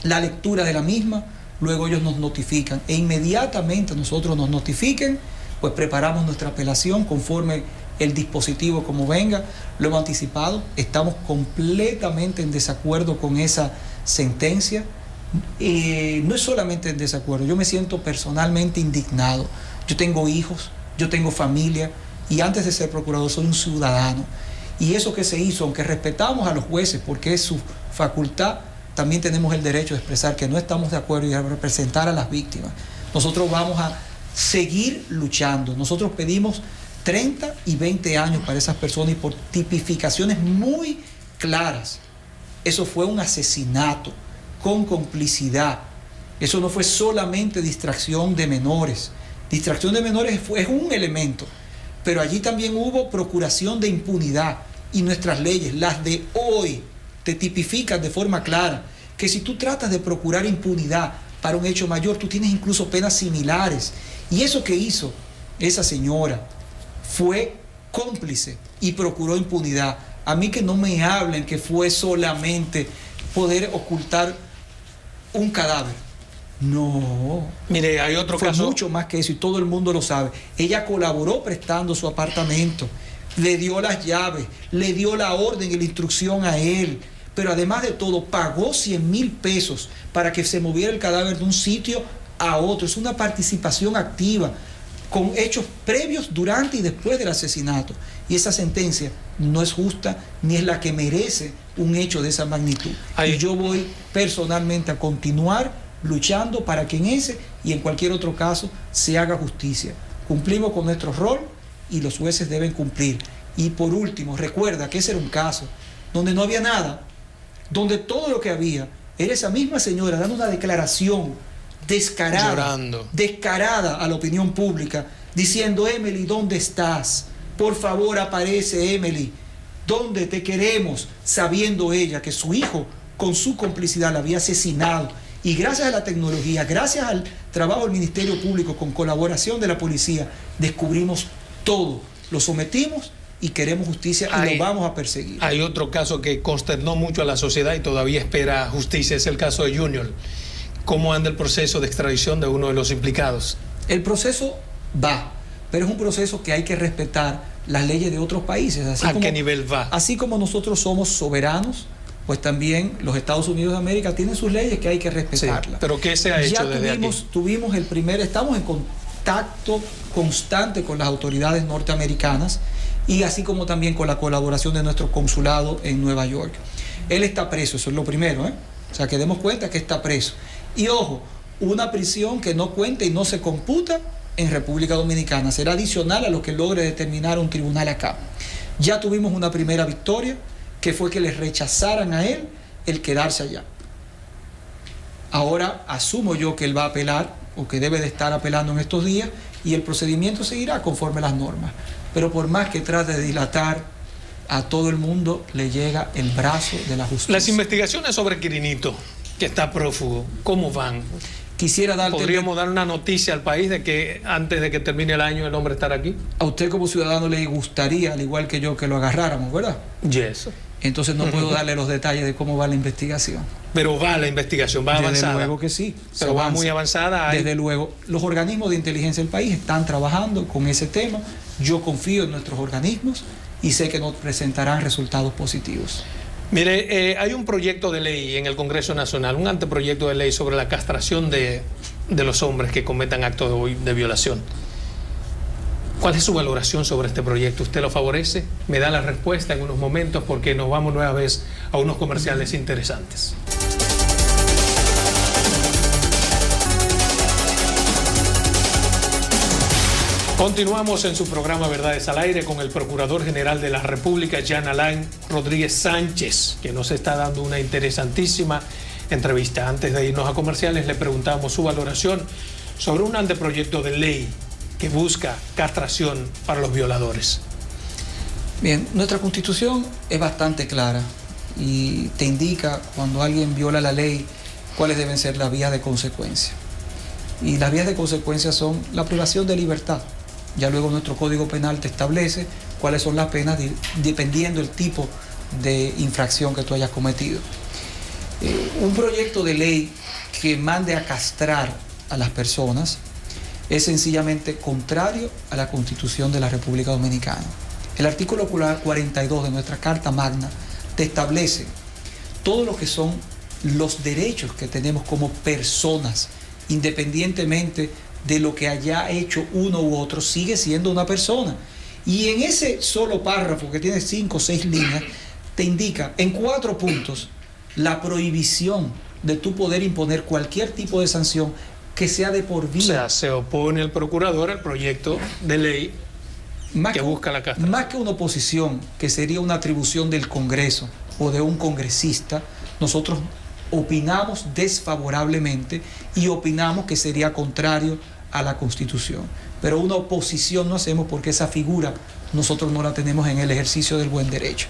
la lectura de la misma, luego ellos nos notifican e inmediatamente nosotros nos notifiquen, pues preparamos nuestra apelación conforme el dispositivo como venga. Lo hemos anticipado, estamos completamente en desacuerdo con esa sentencia. No es solamente en desacuerdo, yo me siento personalmente indignado. Yo tengo hijos, yo tengo familia y antes de ser procurador soy un ciudadano. Y eso que se hizo, aunque respetamos a los jueces porque es su facultad, también tenemos el derecho de expresar que no estamos de acuerdo y a representar a las víctimas. Nosotros vamos a seguir luchando. Nosotros pedimos 30 y 20 años para esas personas y por tipificaciones muy claras. Eso fue un asesinato con complicidad. Eso no fue solamente distracción de menores. Distracción de menores es un elemento, pero allí también hubo procuración de impunidad y nuestras leyes, las de hoy, te tipifican de forma clara que si tú tratas de procurar impunidad para un hecho mayor, tú tienes incluso penas similares. Y eso que hizo esa señora fue cómplice y procuró impunidad. A mí que no me hablen que fue solamente poder ocultar un cadáver. No. Mire, hay otro fue caso. Mucho más que eso y todo el mundo lo sabe. Ella colaboró prestando su apartamento, le dio las llaves, le dio la orden y la instrucción a él, pero además de todo pagó 100,000 pesos para que se moviera el cadáver de un sitio a otro. Es una participación activa con hechos previos, durante y después del asesinato. Y esa sentencia no es justa ni es la que merece un hecho de esa magnitud. Y yo voy personalmente a continuar luchando para que en ese y en cualquier otro caso se haga justicia. Cumplimos con nuestro rol y los jueces deben cumplir. Y por último, recuerda que ese era un caso donde no había nada, donde todo lo que había era esa misma señora dando una declaración descarada, llorando, descarada a la opinión pública, diciendo: Emily, ¿dónde estás? Por favor, aparece, Emily, ¿dónde te queremos? Sabiendo ella que su hijo, con su complicidad, la había asesinado. Y gracias a la tecnología, gracias al trabajo del Ministerio Público, con colaboración de la policía, descubrimos todo, lo sometimos y queremos justicia y lo vamos a perseguir. Hay otro caso que consternó mucho a la sociedad y todavía espera justicia, es el caso de Junior. ¿Cómo anda el proceso de extradición de uno de los implicados? El proceso va, pero es un proceso que hay que respetar las leyes de otros países. ¿A qué nivel va? Así como nosotros somos soberanos, pues también los Estados Unidos de América tienen sus leyes que hay que respetarlas. Sí, pero ¿qué se ha hecho desde aquí? Tuvimos el primer, estamos en contacto constante con las autoridades norteamericanas y así como también con la colaboración de nuestro consulado en Nueva York. Él está preso, eso es lo primero, O sea, que demos cuenta que está preso. Y ojo, una prisión que no cuenta y no se computa en República Dominicana, será adicional a lo que logre determinar un tribunal acá. Ya tuvimos una primera victoria, que fue que le rechazaran a él el quedarse allá. Ahora asumo yo que él va a apelar, o que debe de estar apelando en estos días, y el procedimiento seguirá conforme las normas. Pero por más que trate de dilatar, a todo el mundo le llega el brazo de la justicia. Las investigaciones sobre Quirinito, que está prófugo, ¿cómo van? ¿Podríamos dar una noticia al país de que antes de que termine el año el hombre estará aquí? A usted como ciudadano le gustaría, al igual que yo, que lo agarráramos, ¿verdad? Yes. Entonces no puedo darle los detalles de cómo va la investigación. Pero va la investigación, va avanzada. Desde luego que sí. Pero va muy avanzada. Desde luego. Los organismos de inteligencia del país están trabajando con ese tema. Yo confío en nuestros organismos y sé que nos presentarán resultados positivos. Mire, hay un proyecto de ley en el Congreso Nacional, un anteproyecto de ley sobre la castración de los hombres que cometan actos de violación. ¿Cuál es su valoración sobre este proyecto? ¿Usted lo favorece? Me da la respuesta en unos momentos porque nos vamos nueva vez a unos comerciales interesantes. Continuamos en su programa Verdades al Aire con el Procurador General de la República, Jean Alain Rodríguez Sánchez, que nos está dando una interesantísima entrevista. Antes de irnos a comerciales, le preguntamos su valoración sobre un anteproyecto de ley que busca castración para los violadores. Bien, nuestra Constitución es bastante clara y te indica cuando alguien viola la ley cuáles deben ser las vías de consecuencia. Y las vías de consecuencia son la privación de libertad. Ya luego nuestro Código Penal te establece cuáles son las penas dependiendo del tipo de infracción que tú hayas cometido. Un proyecto de ley que mande a castrar a las personas es sencillamente contrario a la Constitución de la República Dominicana. El artículo 42 de nuestra Carta Magna te establece todo lo que son los derechos que tenemos como personas, independientemente de lo que haya hecho uno u otro, sigue siendo una persona. Y en ese solo párrafo, que tiene 5 o 6 líneas, te indica en 4 puntos la prohibición de tú poder imponer cualquier tipo de sanción que sea de por vida. O sea, se opone el procurador al proyecto de ley que busca la castración. Más que una oposición, que sería una atribución del Congreso o de un congresista, nosotros opinamos desfavorablemente y opinamos que sería contrario a la Constitución. Pero una oposición no hacemos porque esa figura nosotros no la tenemos en el ejercicio del buen derecho.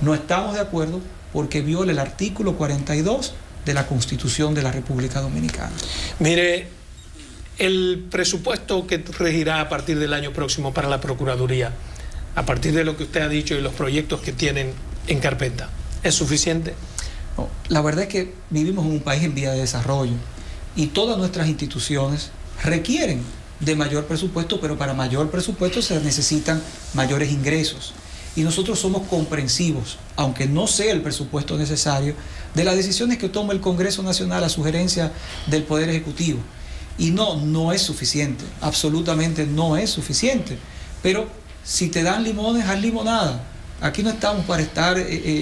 No estamos de acuerdo porque viola el artículo 42 de la Constitución de la República Dominicana. Mire, el presupuesto que regirá a partir del año próximo para la Procuraduría, a partir de lo que usted ha dicho y los proyectos que tienen en carpeta, ¿es suficiente? No, la verdad es que vivimos en un país en vía de desarrollo y todas nuestras instituciones requieren de mayor presupuesto, pero para mayor presupuesto se necesitan mayores ingresos. Y nosotros somos comprensivos, aunque no sea el presupuesto necesario, de las decisiones que toma el Congreso Nacional a sugerencia del Poder Ejecutivo. Y no es suficiente, absolutamente no es suficiente. Pero si te dan limones, haz limonada. Aquí no estamos para estar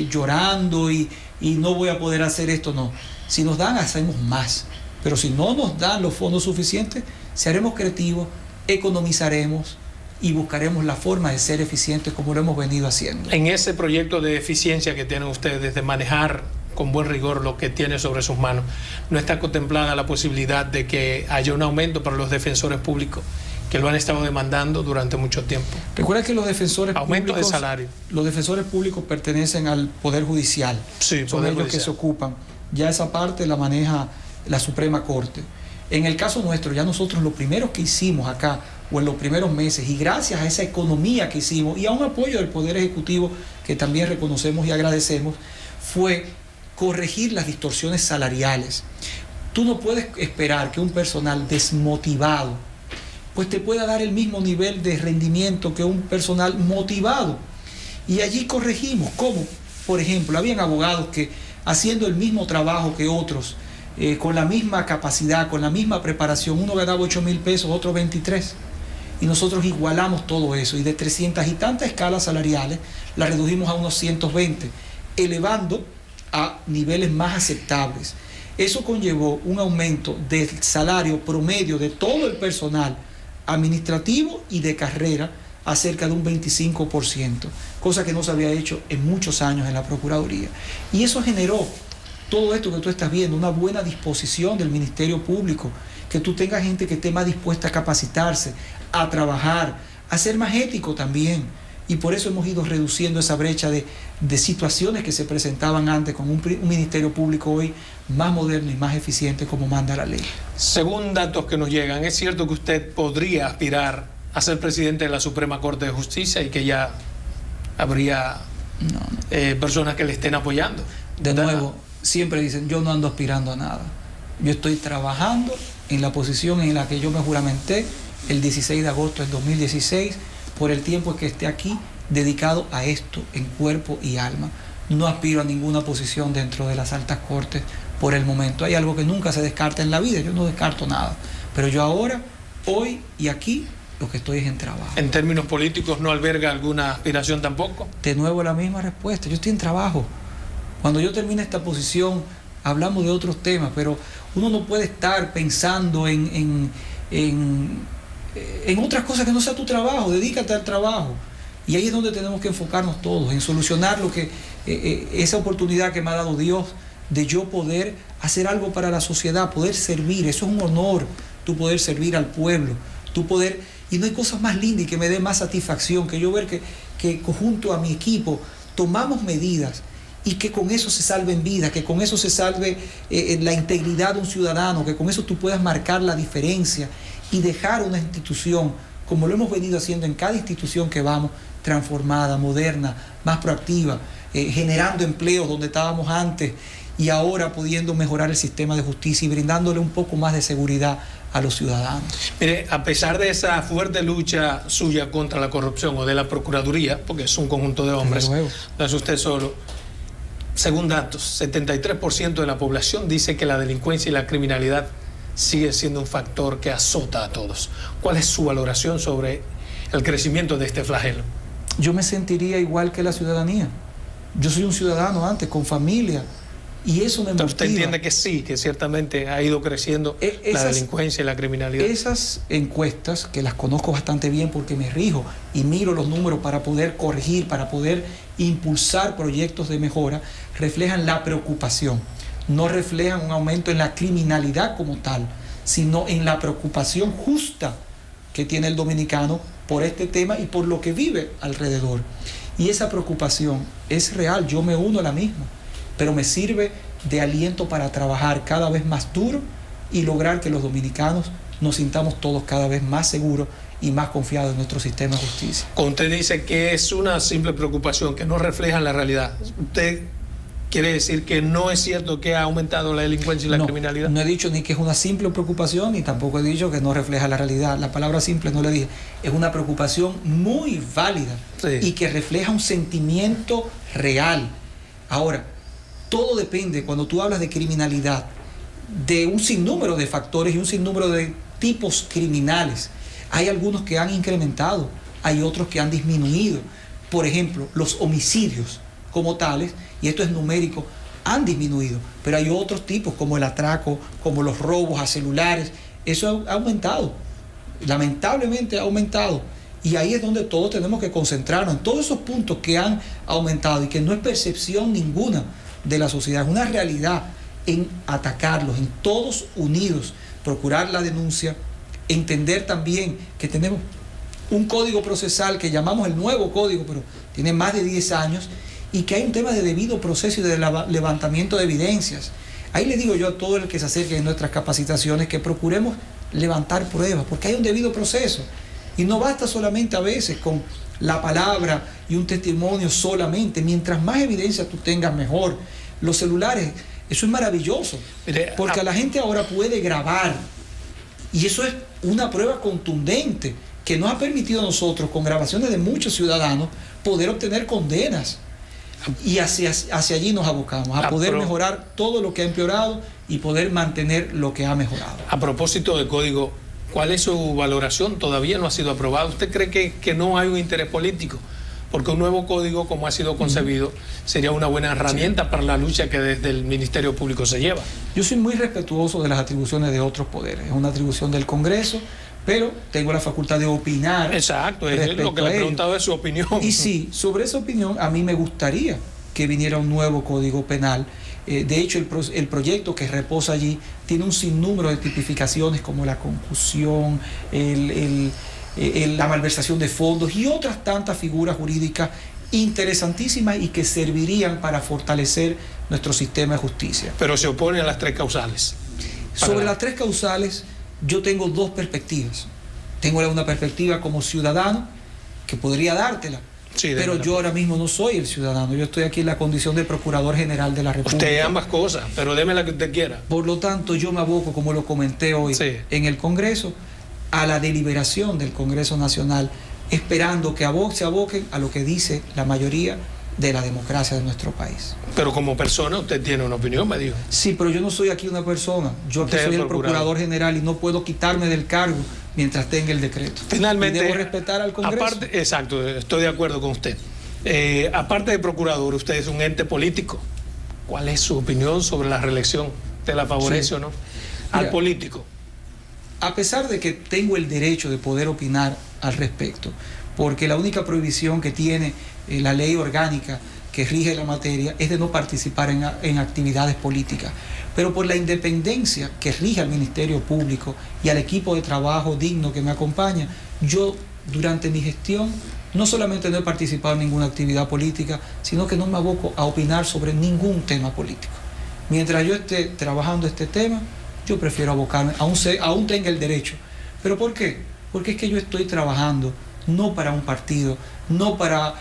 llorando y no voy a poder hacer esto, no. Si nos dan, hacemos más. Pero si no nos dan los fondos suficientes, seremos creativos, economizaremos y buscaremos la forma de ser eficientes como lo hemos venido haciendo. En ese proyecto de eficiencia que tienen ustedes de manejar con buen rigor lo que tiene sobre sus manos, ¿no está contemplada la posibilidad de que haya un aumento para los defensores públicos que lo han estado demandando durante mucho tiempo? Recuerda que los defensores aumento públicos, de salario. Los defensores públicos pertenecen al Poder Judicial. Sí, son Poder ellos Judicial. Que se ocupan. Ya esa parte la maneja la Suprema Corte. En el caso nuestro, ya nosotros lo primero que hicimos acá, o en los primeros meses, y gracias a esa economía que hicimos, y a un apoyo del Poder Ejecutivo, que también reconocemos y agradecemos, fue corregir las distorsiones salariales. Tú no puedes esperar que un personal desmotivado pues te pueda dar el mismo nivel de rendimiento que un personal motivado. Y allí corregimos. ¿Cómo? Por ejemplo, habían abogados que haciendo el mismo trabajo que otros, con la misma capacidad, con la misma preparación, uno ganaba 8,000 pesos, otro 23. Y nosotros igualamos todo eso, y de 300 y tantas escalas salariales la redujimos a unos 120, elevando a niveles más aceptables. Eso conllevó un aumento del salario promedio de todo el personal administrativo y de carrera a cerca de un 25%, cosa que no se había hecho en muchos años en la Procuraduría. Y eso generó todo esto que tú estás viendo, una buena disposición del Ministerio Público, que tú tengas gente que esté más dispuesta a capacitarse, a trabajar, a ser más ético también. Y por eso hemos ido reduciendo esa brecha de situaciones que se presentaban antes con un Ministerio Público hoy más moderno y más eficiente como manda la ley. Según datos que nos llegan, ¿es cierto que usted podría aspirar a ser presidente de la Suprema Corte de Justicia y que ya habría personas que le estén apoyando? De nuevo, siempre dicen, yo no ando aspirando a nada. Yo estoy trabajando en la posición en la que yo me juramenté el 16 de agosto del 2016, por el tiempo que esté aquí, dedicado a esto en cuerpo y alma. No aspiro a ninguna posición dentro de las altas cortes por el momento. Hay algo que nunca se descarta en la vida, yo no descarto nada. Pero yo ahora, hoy y aquí, lo que estoy es en trabajo. ¿En términos políticos no alberga alguna aspiración tampoco? De nuevo la misma respuesta, yo estoy en trabajo. Cuando yo termine esta posición, hablamos de otros temas, pero uno no puede estar pensando en otras cosas que no sea tu trabajo. Dedícate al trabajo. Y ahí es donde tenemos que enfocarnos todos, en solucionar lo que esa oportunidad que me ha dado Dios de yo poder hacer algo para la sociedad, poder servir. Eso es un honor, tú poder servir al pueblo, tú poder, y no hay cosa más linda y que me dé más satisfacción que yo ver que junto a mi equipo tomamos medidas y que con eso se salven vidas, que con eso se salve la integridad de un ciudadano, que con eso tú puedas marcar la diferencia y dejar una institución, como lo hemos venido haciendo en cada institución que vamos, transformada, moderna, más proactiva, generando empleos donde estábamos antes y ahora pudiendo mejorar el sistema de justicia y brindándole un poco más de seguridad a los ciudadanos. Mire, a pesar de esa fuerte lucha suya contra la corrupción o de la Procuraduría, porque es un conjunto de hombres, no es usted solo, según datos, 73% de la población dice que la delincuencia y la criminalidad sigue siendo un factor que azota a todos. ¿Cuál es su valoración sobre el crecimiento de este flagelo? Yo me sentiría igual que la ciudadanía. Yo soy un ciudadano antes, con familia, y eso me motiva. ¿Usted entiende que sí, que ciertamente ha ido creciendo la delincuencia y la criminalidad? Esas encuestas, que las conozco bastante bien porque me rijo y miro los números para poder corregir, para poder impulsar proyectos de mejora, reflejan la preocupación. No reflejan un aumento en la criminalidad como tal, sino en la preocupación justa que tiene el dominicano por este tema y por lo que vive alrededor. Y esa preocupación es real, yo me uno a la misma, pero me sirve de aliento para trabajar cada vez más duro y lograr que los dominicanos nos sintamos todos cada vez más seguros y más confiados en nuestro sistema de justicia. Cuando usted dice que es una simple preocupación, que no refleja la realidad, ¿usted quiere decir que no es cierto que ha aumentado la delincuencia y la criminalidad? No he dicho ni que es una simple preocupación, ni tampoco he dicho que no refleja la realidad. La palabra simple no le dije. Es una preocupación muy válida, sí, y que refleja un sentimiento real. Ahora, todo depende, cuando tú hablas de criminalidad, de un sinnúmero de factores y un sinnúmero de tipos criminales. Hay algunos que han incrementado, hay otros que han disminuido. Por ejemplo, los homicidios como tales, y esto es numérico, han disminuido, pero hay otros tipos como el atraco, como los robos a celulares, eso ha aumentado, lamentablemente ha aumentado, y ahí es donde todos tenemos que concentrarnos, en todos esos puntos que han aumentado y que no es percepción ninguna de la sociedad, es una realidad, en atacarlos, en todos unidos, procurar la denuncia, entender también que tenemos un código procesal que llamamos el nuevo código, pero tiene más de 10 años, y que hay un tema de debido proceso y de levantamiento de evidencias. Ahí le digo yo a todo el que se acerque en nuestras capacitaciones que procuremos levantar pruebas, porque hay un debido proceso. Y no basta solamente a veces con la palabra y un testimonio solamente. Mientras más evidencia tú tengas, mejor. Los celulares, eso es maravilloso, porque a la gente ahora puede grabar. Y eso es una prueba contundente que nos ha permitido a nosotros, con grabaciones de muchos ciudadanos, poder obtener condenas. Y hacia allí nos abocamos, a poder mejorar todo lo que ha empeorado y poder mantener lo que ha mejorado. A propósito del código, ¿cuál es su valoración? Todavía no ha sido aprobado. ¿Usted cree que no hay un interés político? Porque un nuevo código, como ha sido concebido, sería una buena herramienta para la lucha que desde el Ministerio Público se lleva. Yo soy muy respetuoso de las atribuciones de otros poderes. Es una atribución del Congreso, pero tengo la facultad de opinar. Exacto, es lo que le he preguntado, es su opinión. Y sí, sobre esa opinión a mí me gustaría que viniera un nuevo Código Penal. De hecho, el proyecto que reposa allí tiene un sinnúmero de tipificaciones como la concusión, la malversación de fondos y otras tantas figuras jurídicas interesantísimas y que servirían para fortalecer nuestro sistema de justicia. Pero se opone a las 3 causales. Sobre las 3 causales, yo tengo 2 perspectivas. Tengo una perspectiva como ciudadano, que podría dártela, sí, pero yo ahora mismo no soy el ciudadano. Yo estoy aquí en la condición de Procurador General de la República. Usted ambas cosas, pero deme la que usted quiera. Por lo tanto, yo me aboco, como lo comenté hoy, sí, en el Congreso, a la deliberación del Congreso Nacional, esperando que se aboquen a lo que dice la mayoría de la democracia de nuestro país. Pero como persona usted tiene una opinión, me dijo. Sí, pero yo no soy aquí una persona. Yo aquí soy el Procurador General y no puedo quitarme del cargo mientras tenga el decreto. Finalmente, y debo respetar al Congreso. Aparte, exacto, estoy de acuerdo con usted. Aparte de Procurador, usted es un ente político. ¿Cuál es su opinión sobre la reelección? ¿Te la favorece, sí, o no? Al político. A pesar de que tengo el derecho de poder opinar al respecto, porque la única prohibición que tiene la ley orgánica que rige la materia es de no participar en actividades políticas, pero por la independencia que rige al Ministerio Público y al equipo de trabajo digno que me acompaña, yo durante mi gestión, no solamente no he participado en ninguna actividad política, sino que no me aboco a opinar sobre ningún tema político. Mientras yo esté trabajando este tema, yo prefiero abocarme, aún tenga el derecho. ¿Pero por qué? Porque es que yo estoy trabajando no para un partido, no para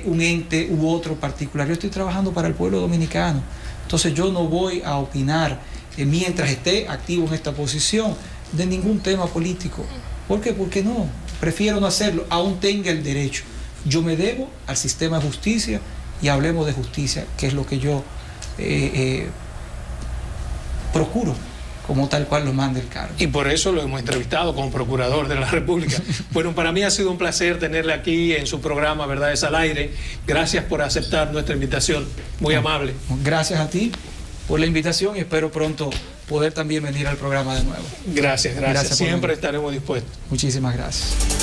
un ente u otro particular, yo estoy trabajando para el pueblo dominicano. Entonces yo no voy a opinar mientras esté activo en esta posición de ningún tema político. ¿Por qué? Porque no, prefiero no hacerlo, aún tenga el derecho. Yo me debo al sistema de justicia y hablemos de justicia, que es lo que yo procuro, como tal cual lo manda el cargo. Y por eso lo hemos entrevistado como Procurador de la República. Bueno, para mí ha sido un placer tenerle aquí en su programa Verdades al Aire. Gracias por aceptar nuestra invitación, muy amable. Gracias a ti por la invitación y espero pronto poder también venir al programa de nuevo. Gracias. Siempre estaremos dispuestos. Muchísimas gracias.